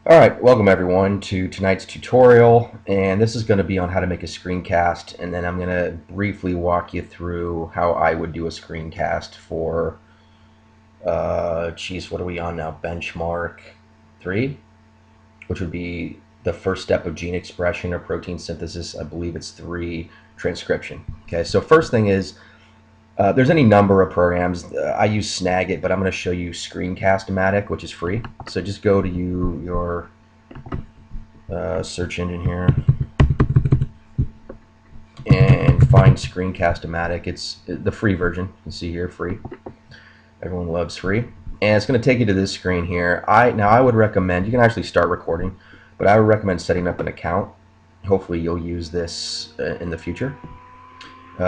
Alright, welcome everyone to tonight's tutorial, and this is going to be on how to make a screencast, and then I'm going to briefly walk you through how I would do a screencast for, what are we on now? Benchmark 3, which would be the first step of gene expression or protein synthesis. I believe it's 3, transcription. Okay, so first thing is, there's any number of programs. I use Snagit, but I'm going to show you Screencast-O-Matic, which is free. So just go to your search engine here and find Screencast-O-Matic. It's the free version. You can see here, free. Everyone loves free. And it's going to take you to this screen here. I would recommend, you can actually start recording, but I would recommend setting up an account. Hopefully you'll use this in the future.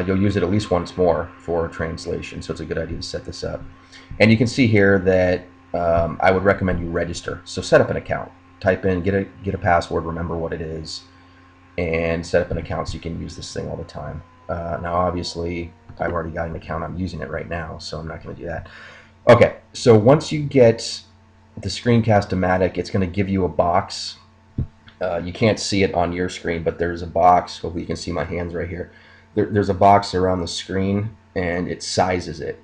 You'll use it at least once more for translation, so it's a good idea to set this up. And you can see here that I would recommend you register. So set up an account. Type in, get a password, remember what it is, and set up an account so you can use this thing all the time. Now obviously I've already got an account, I'm using it right now, so I'm not going to do that. Okay, so once you get the Screencast-O-Matic, it's going to give you a box. You can't see it on your screen, but there's a box. Hopefully you can see my hands right here. There's a box around the screen, and it sizes it.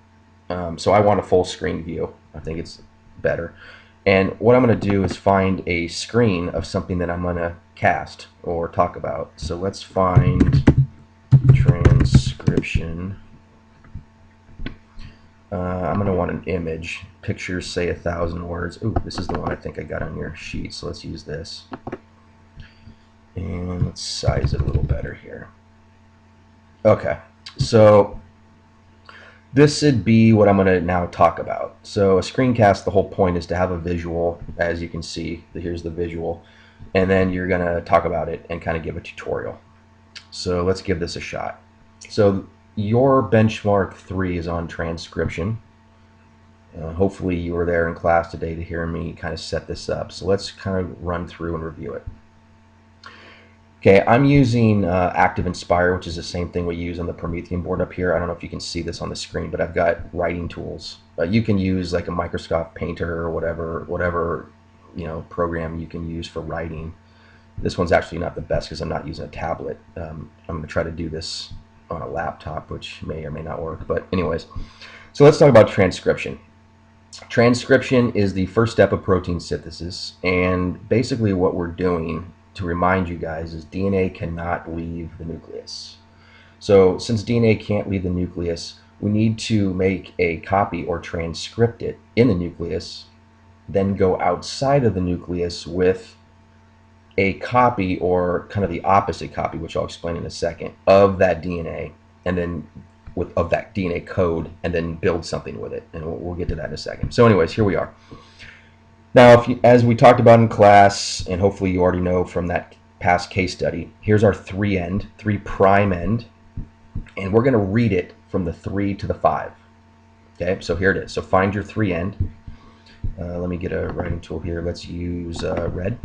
So I want a full screen view. I think it's better. And what I'm going to do is find a screen of something that I'm going to cast or talk about. So let's find transcription. I'm going to want an image. Pictures say 1,000 words. Ooh, this is the one I think I got on your sheet, so let's use this. And let's size it a little better here. Okay, so this would be what I'm going to now talk about. So a screencast, the whole point is to have a visual, as you can see. Here's the visual. And then you're going to talk about it and kind of give a tutorial. So let's give this a shot. So your benchmark 3 is on transcription. Hopefully you were there in class today to hear me kind of set this up. So let's kind of run through and review it. Okay, I'm using Active Inspire, which is the same thing we use on the Promethean board up here. I don't know if you can see this on the screen, but I've got writing tools. You can use like a Microsoft Painter or whatever program you can use for writing. This one's actually not the best because I'm not using a tablet. I'm going to try to do this on a laptop, which may or may not work. But anyways, so let's talk about transcription. Transcription is the first step of protein synthesis, and basically what we're doing, to remind you guys, is DNA cannot leave the nucleus. So since DNA can't leave the nucleus, we need to make a copy or transcript it in the nucleus, then go outside of the nucleus with a copy, or kind of the opposite copy, which I'll explain in a second, of that DNA, and then of that DNA code, and then build something with it. And we'll get to that in a second. So anyways, here we are. Now, as we talked about in class, and hopefully you already know from that past case study, here's our 3' end, 3' end, and we're going to read it from the 3 to the 5. Okay, so here it is. So find your 3' end. Let me get a writing tool here. Let's use red.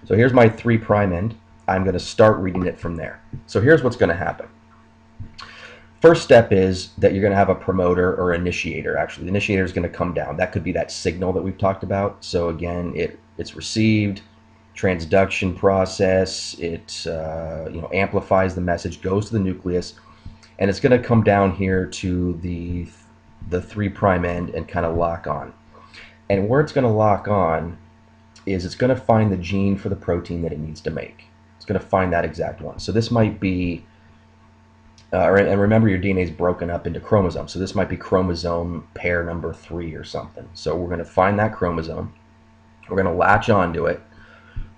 So here's my 3' end. I'm going to start reading it from there. So here's what's going to happen. First step is that you're going to have a promoter or initiator. Actually, the initiator is going to come down. That could be that signal that we've talked about. So again, it's received, transduction process. It amplifies the message, goes to the nucleus, and it's going to come down here to the 3' end and kind of lock on. And where it's going to lock on is it's going to find the gene for the protein that it needs to make. It's going to find that exact one. So this might be and remember, your DNA is broken up into chromosomes. So this might be chromosome pair number 3 or something. So we're going to find that chromosome. We're going to latch onto it.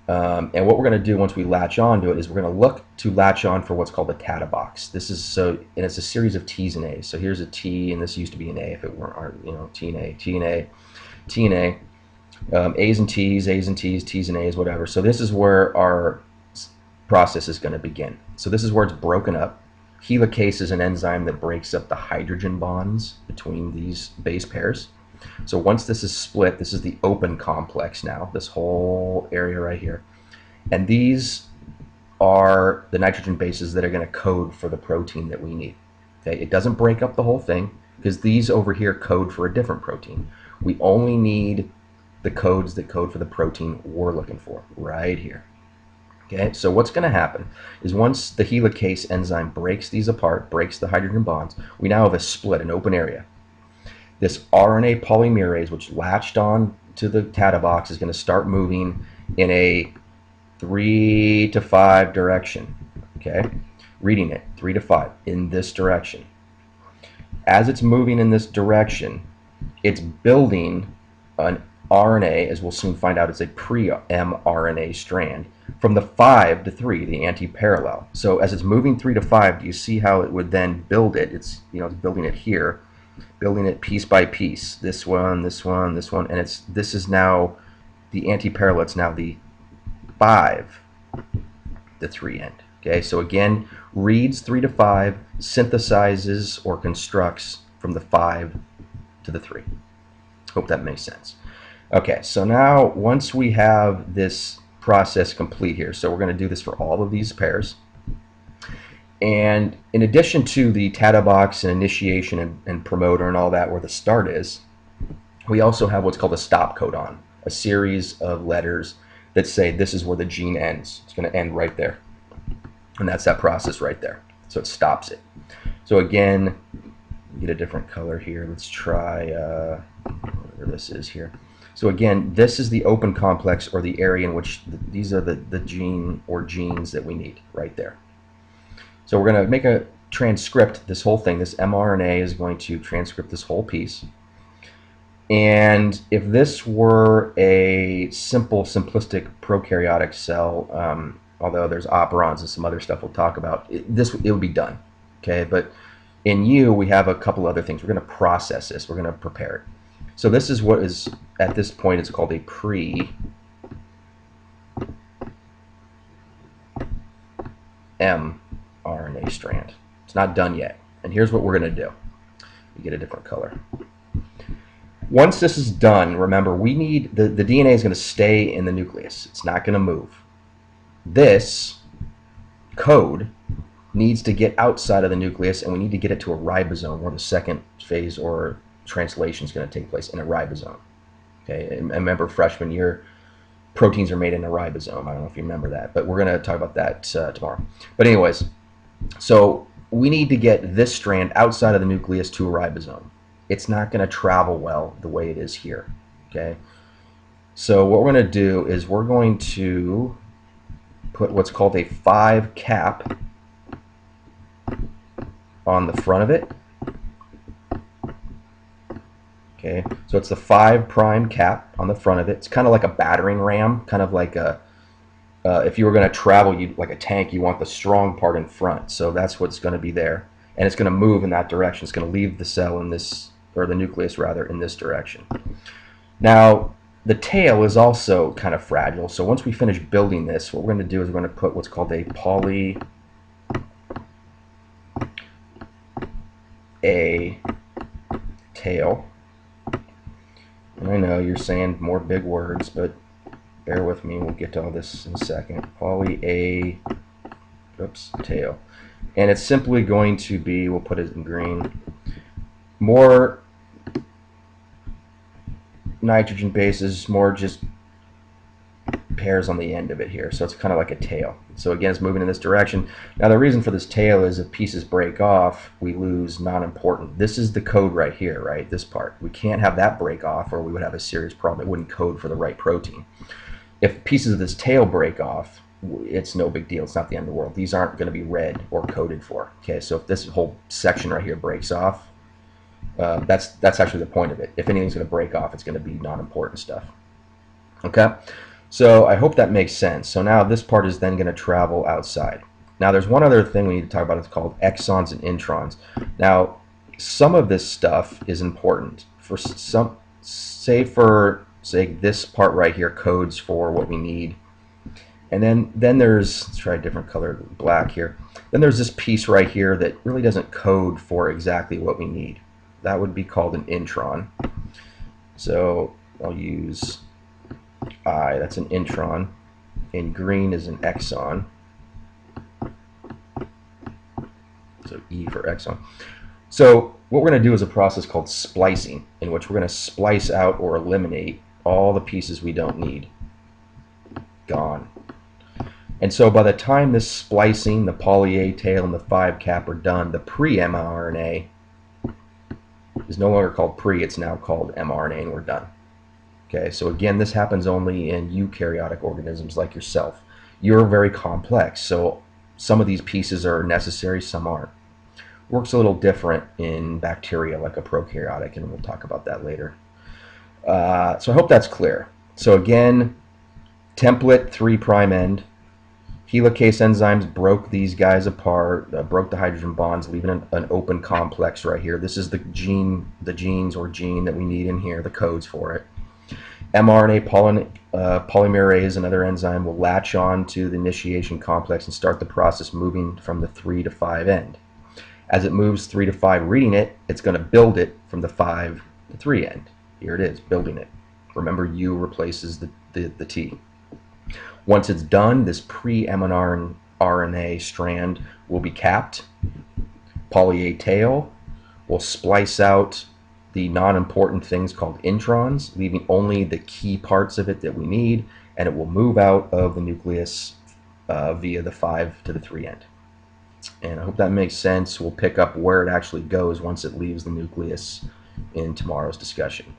And what we're going to do once we latch onto it is we're going to look to latch on for what's called a Tata box. This is and it's a series of T's and A's. So here's a T, and this used to be an A if it weren't, T and A, T and A, T and A, A's and T's, A's and T's, T's and A's, whatever. So this is where our process is going to begin. So this is where it's broken up. Helicase is an enzyme that breaks up the hydrogen bonds between these base pairs. So once this is split, this is the open complex now, this whole area right here. And these are the nitrogen bases that are going to code for the protein that we need. Okay, it doesn't break up the whole thing because these over here code for a different protein. We only need the codes that code for the protein we're looking for right here. Okay, so what's going to happen is once the helicase enzyme breaks these apart, breaks the hydrogen bonds, we now have a split, an open area. This RNA polymerase, which latched on to the TATA box, is going to start moving in a 3 to 5 direction. Okay, reading it 3 to 5 in this direction. As it's moving in this direction, it's building an RNA, as we'll soon find out, it's a pre-mRNA strand from the 5 to 3, the anti-parallel. So as it's moving 3 to 5, do you see how it would then build it? It's it's building it here, building it piece by piece. This one, this one, this one, and this is now the anti-parallel. It's now the 5 to 3 end. Okay, so again, reads 3 to 5, synthesizes or constructs from the 5 to the 3. Hope that makes sense. Okay, so now once we have this process complete here, so we're going to do this for all of these pairs. And in addition to the TATA box and initiation and promoter and all that where the start is, we also have what's called a stop codon, a series of letters that say this is where the gene ends. It's going to end right there. And that's that process right there. So it stops it. So again, get a different color here. Let's try whatever this is here. So again, this is the open complex, or the area in which these are the gene or genes that we need right there. So we're going to make a transcript this whole thing. This mRNA is going to transcript this whole piece. And if this were a simple, simplistic prokaryotic cell, although there's operons and some other stuff we'll talk about, it would be done. Okay, but in you, we have a couple other things. We're going to process this. We're going to prepare it. So this is what is, at this point, it's called a pre-mRNA strand. It's not done yet. And here's what we're going to do. You get a different color. Once this is done, remember, we need, the DNA is going to stay in the nucleus. It's not going to move. This code needs to get outside of the nucleus, and we need to get it to a ribosome, where the second phase or translation is going to take place in a ribosome. Okay, and remember, freshman year, proteins are made in a ribosome. I don't know if you remember that, but we're going to talk about that tomorrow. But anyways, so we need to get this strand outside of the nucleus to a ribosome. It's not going to travel well the way it is here. Okay, so what we're going to do is we're going to put what's called a 5 cap on the front of it. Okay, so it's the 5' cap on the front of it. It's kind of like a battering ram, kind of like a if you were going to travel, like a tank, you want the strong part in front. So that's what's going to be there, and it's going to move in that direction. It's going to leave the cell in this, or the nucleus rather, in this direction. Now the tail is also kind of fragile. So once we finish building this, what we're going to do is we're going to put what's called a poly A tail. And I know you're saying more big words, but bear with me. We'll get to all this in a second. Poly A, tail. And it's simply going to be, we'll put it in green, more nitrogen bases, more just pairs on the end of it here. So it's kind of like a tail. So again, it's moving in this direction. Now the reason for this tail is if pieces break off, we lose non-important. This is the code right here, right? This part. We can't have that break off, or we would have a serious problem. It wouldn't code for the right protein. If pieces of this tail break off, it's no big deal. It's not the end of the world. These aren't going to be read or coded for. Okay, so if this whole section right here breaks off, that's actually the point of it. If anything's going to break off, it's going to be non-important stuff. Okay, so I hope that makes sense. So now this part is then going to travel outside. Now there's one other thing we need to talk about. It's called exons and introns. Now some of this stuff is important. For some, say this part right here codes for what we need. And then there's, let's try a different color, black here. Then there's this piece right here that really doesn't code for exactly what we need. That would be called an intron. So I'll use I, that's an intron. And green is an exon. So E for exon. So what we're going to do is a process called splicing, in which we're going to splice out or eliminate all the pieces we don't need. Gone. And so by the time this splicing, the poly A tail, and the 5' are done, the pre-mRNA is no longer called pre, it's now called mRNA, and we're done. Okay, so again, this happens only in eukaryotic organisms like yourself. You're very complex, so some of these pieces are necessary, some aren't. Works a little different in bacteria like a prokaryotic, and we'll talk about that later. So I hope that's clear. So again, template 3' end. Helicase enzymes broke these guys apart, broke the hydrogen bonds, leaving an open complex right here. This is the gene that we need in here, the codes for it. mRNA polymerase, another enzyme, will latch on to the initiation complex and start the process moving from the 3 to 5 end. As it moves 3 to 5, reading it, it's going to build it from the 5 to 3 end. Here it is, building it. Remember, U replaces the T. Once it's done, this pre-mRNA strand will be capped. Poly A tail will splice out the non-important things called introns, leaving only the key parts of it that we need, and it will move out of the nucleus via the 5 to the 3 end. And I hope that makes sense. We'll pick up where it actually goes once it leaves the nucleus in tomorrow's discussion.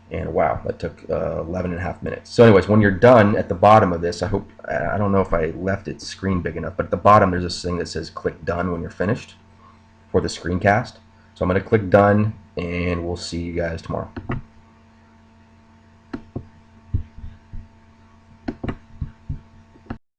And wow, that took 11 and a half minutes. So anyways, when you're done at the bottom of this, I don't know if I left it screen big enough, but at the bottom there's this thing that says click done when you're finished for the screencast. So I'm going to click done, and we'll see you guys tomorrow.